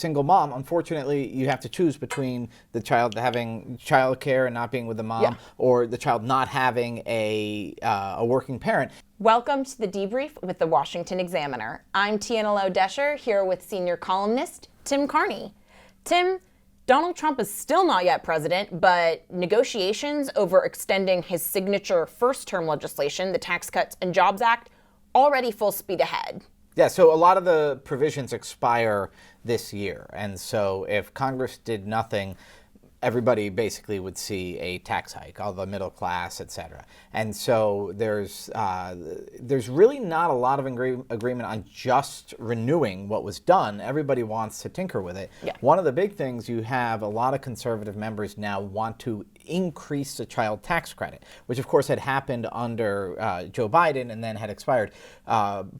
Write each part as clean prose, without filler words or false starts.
single mom, unfortunately, you have to choose between the child having childcare and not being with the mom, or the child not having a working parent. Welcome to the Debrief with the Washington Examiner. I'm Tianelo Desher, here with senior columnist Tim Carney. Tim, Donald Trump is still not yet president, but negotiations over extending his signature first-term legislation, the Tax Cuts and Jobs Act, already full speed ahead. Yeah, so a lot of the provisions expire this year, and so if Congress did nothing, everybody basically would see a tax hike, all the middle class, et cetera. And so there's really not a lot of agreement on just renewing what was done. Everybody wants to tinker with it. Yeah. One of the big things, you have a lot of conservative members now want to increase the child tax credit, which of course had happened under Joe Biden and then had expired.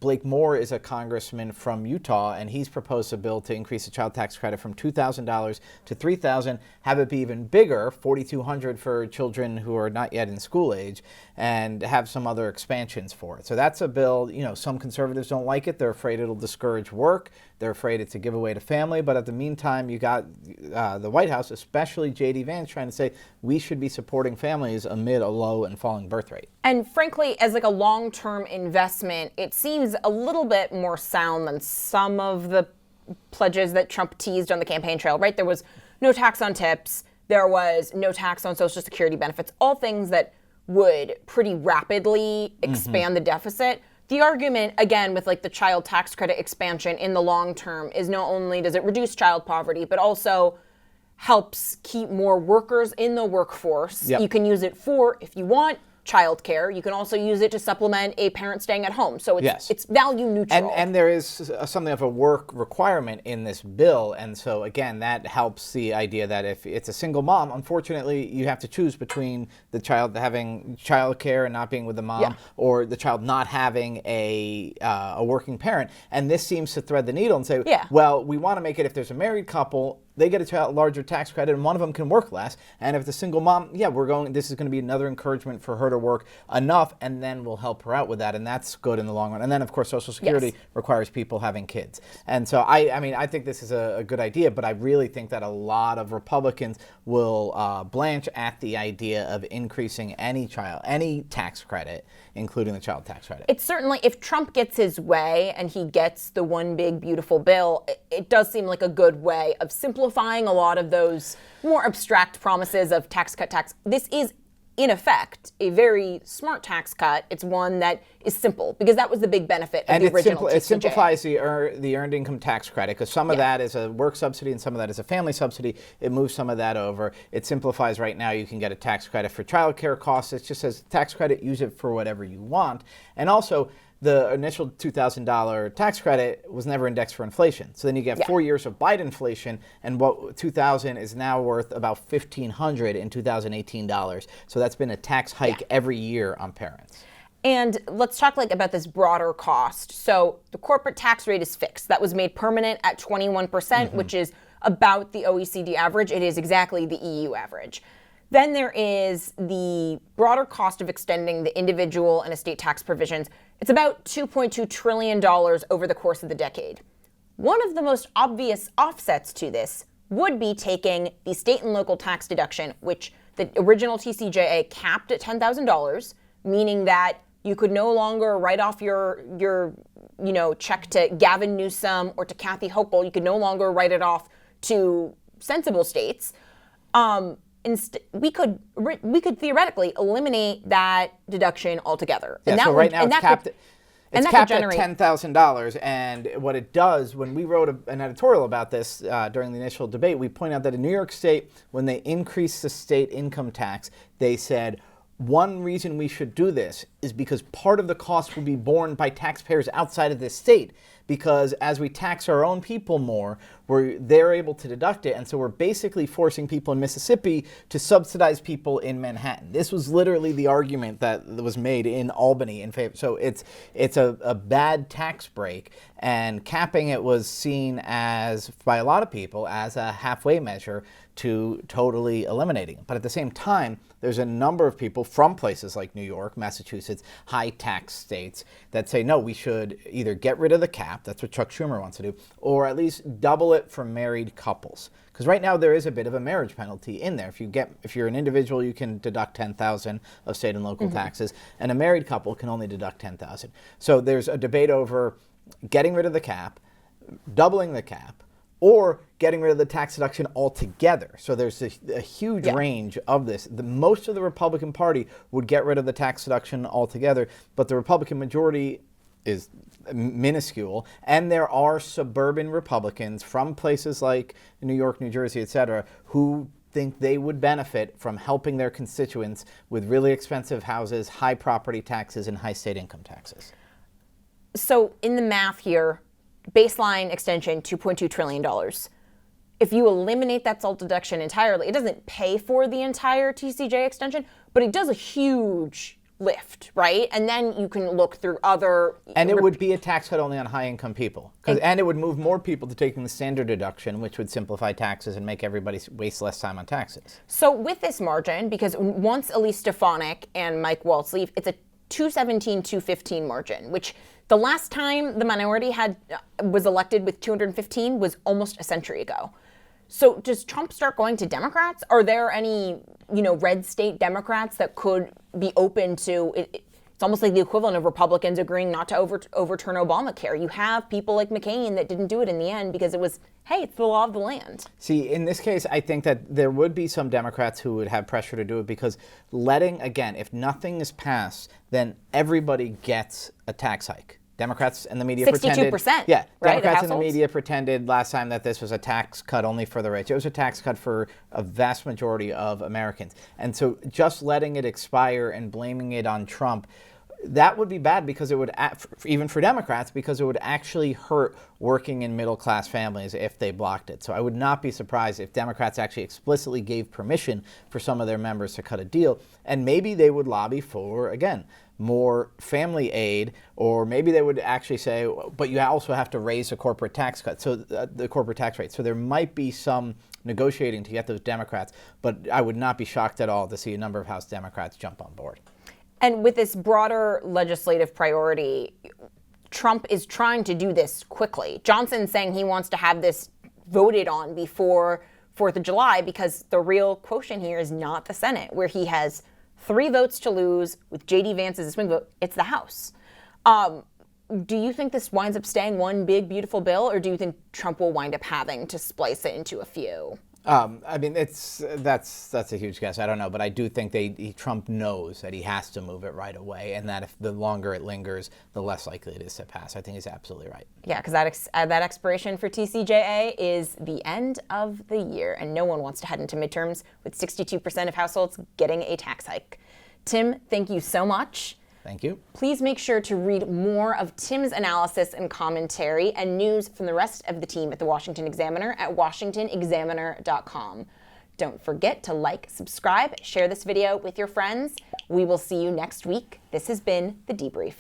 Blake Moore is a congressman from Utah, and he's proposed a bill to increase the child tax credit from $2,000 to $3,000, have it be even bigger, $4,200 for children who are not yet in school age, and have some other expansions for it. So that's a bill, some conservatives don't like it. They're afraid it'll discourage work. They're afraid it's a giveaway to family. But at the meantime, you got the White House, especially J.D. Vance, trying to say we should be supporting families amid a low and falling birth rate. And frankly, as like a long-term investment, it seems a little bit more sound than some of the pledges that Trump teased on the campaign trail, right? There was no tax on tips. There was no tax on Social Security benefits, all things that would pretty rapidly expand the deficit. The argument, again, with like the child tax credit expansion in the long term is not only does it reduce child poverty, but also helps keep more workers in the workforce. Yep. You can use it for, if you want, childcare. You can also use it to supplement a parent staying at home. So it's value neutral. And there is something of a work requirement in this bill. And so, again, that helps the idea that if it's a single mom, unfortunately, you have to choose between the child having childcare and not being with the mom, or the child not having a working parent. And this seems to thread the needle and say, well, we want to make it if there's a married couple, they get a larger tax credit, and one of them can work less. And if it's a single mom, this is going to be another encouragement for her to work enough, and then we'll help her out with that, and that's good in the long run. And then, of course, Social Security requires people having kids. And so, I think this is a good idea, but I really think that a lot of Republicans will blanch at the idea of increasing any tax credit, including the child tax credit. It's certainly, if Trump gets his way and he gets the one big beautiful bill, it does seem like a good way of simplifying a lot of those more abstract promises of tax cut tax. This is, in effect, a very smart tax cut. It's one that is simple, because that was the big benefit of the original TCJ. It simplifies the earned income tax credit, because some of that is a work subsidy and some of that is a family subsidy. It moves some of that over. It simplifies. Right now, you can get a tax credit for childcare costs. It just says tax credit, use it for whatever you want. And also, the initial $2,000 tax credit was never indexed for inflation. So then you get 4 years of Biden inflation, and what $2,000 is now worth about $1,500 in 2018 dollars. So that's been a tax hike every year on parents. And let's talk about this broader cost. So the corporate tax rate is fixed. That was made permanent at 21%, which is about the OECD average. It is exactly the EU average. Then there is the broader cost of extending the individual and estate tax provisions. It's about $2.2 trillion over the course of the decade. One of the most obvious offsets to this would be taking the state and local tax deduction, which the original TCJA capped at $10,000, meaning that you could no longer write off your check to Gavin Newsom or to Kathy Hochul. You could no longer write it off to sensible states. We could theoretically eliminate that deduction altogether. Yeah, so right now it's capped at $10,000. And what it does, when we wrote an editorial about this during the initial debate, we point out that in New York State, when they increased the state income tax, they said, one reason we should do this is because part of the cost will be borne by taxpayers outside of this state, because as we tax our own people more, they're able to deduct it. And so we're basically forcing people in Mississippi to subsidize people in Manhattan. This was literally the argument that was made in Albany in favor. So it's a bad tax break, and capping it was seen as, by a lot of people, as a halfway measure to totally eliminating it. But at the same time, there's a number of people from places like New York, Massachusetts, Massachusetts, high tax states that say, no, we should either get rid of the cap, that's what Chuck Schumer wants to do, or at least double it for married couples. Because right now there is a bit of a marriage penalty in there. If you're an individual, you can deduct $10,000 of state and local taxes, and a married couple can only deduct $10,000. So there's a debate over getting rid of the cap, doubling the cap, or getting rid of the tax deduction altogether. So there's a huge range of this. Most of the Republican Party would get rid of the tax deduction altogether, but the Republican majority is minuscule, and there are suburban Republicans from places like New York, New Jersey, etc., who think they would benefit from helping their constituents with really expensive houses, high property taxes, and high state income taxes. So in the math here, baseline extension, $2.2 trillion. If you eliminate that SALT deduction entirely, it doesn't pay for the entire TCJ extension, but it does a huge lift, right? And then you can look through other... And it would be a tax cut only on high-income people. And it would move more people to taking the standard deduction, which would simplify taxes and make everybody waste less time on taxes. So with this margin, because once Elise Stefanik and Mike Waltz leave, it's a 217-215 margin, which the last time the minority was elected with 215 was almost a century ago. So does Trump start going to Democrats? Are there any, red state Democrats that could be open to it? It's almost like the equivalent of Republicans agreeing not to overturn Obamacare. You have people like McCain that didn't do it in the end because it was, hey, it's the law of the land. See, in this case, I think that there would be some Democrats who would have pressure to do it because again, if nothing is passed, then everybody gets a tax hike. Democrats and the media 62%, pretended. Yeah, right, Democrats and the media pretended last time that this was a tax cut only for the rich. It was a tax cut for a vast majority of Americans. And so just letting it expire and blaming it on Trump, that would be bad because it would, even for Democrats, because it would actually hurt working and middle class families if they blocked it. So I would not be surprised if Democrats actually explicitly gave permission for some of their members to cut a deal. And maybe they would lobby for, again, more family aid, or maybe they would actually say, but you also have to raise the corporate tax cut, so the corporate tax rate. So there might be some negotiating to get those Democrats, but I would not be shocked at all to see a number of House Democrats jump on board. And with this broader legislative priority, Trump is trying to do this quickly. Johnson's saying he wants to have this voted on before 4th of July because the real quotient here is not the Senate, where he has 3 votes to lose with J.D. Vance as a swing vote. It's the House. Do you think this winds up staying one big, beautiful bill, or do you think Trump will wind up having to splice it into a few? I mean, that's a huge guess. I don't know, but I do think Trump knows that he has to move it right away, and that if the longer it lingers, the less likely it is to pass. I think he's absolutely right. Yeah, because that expiration for TCJA is the end of the year, and no one wants to head into midterms with 62% of households getting a tax hike. Tim, thank you so much. Thank you. Please make sure to read more of Tim's analysis and commentary and news from the rest of the team at the Washington Examiner at washingtonexaminer.com. Don't forget to like, subscribe, share this video with your friends. We will see you next week. This has been The Debrief.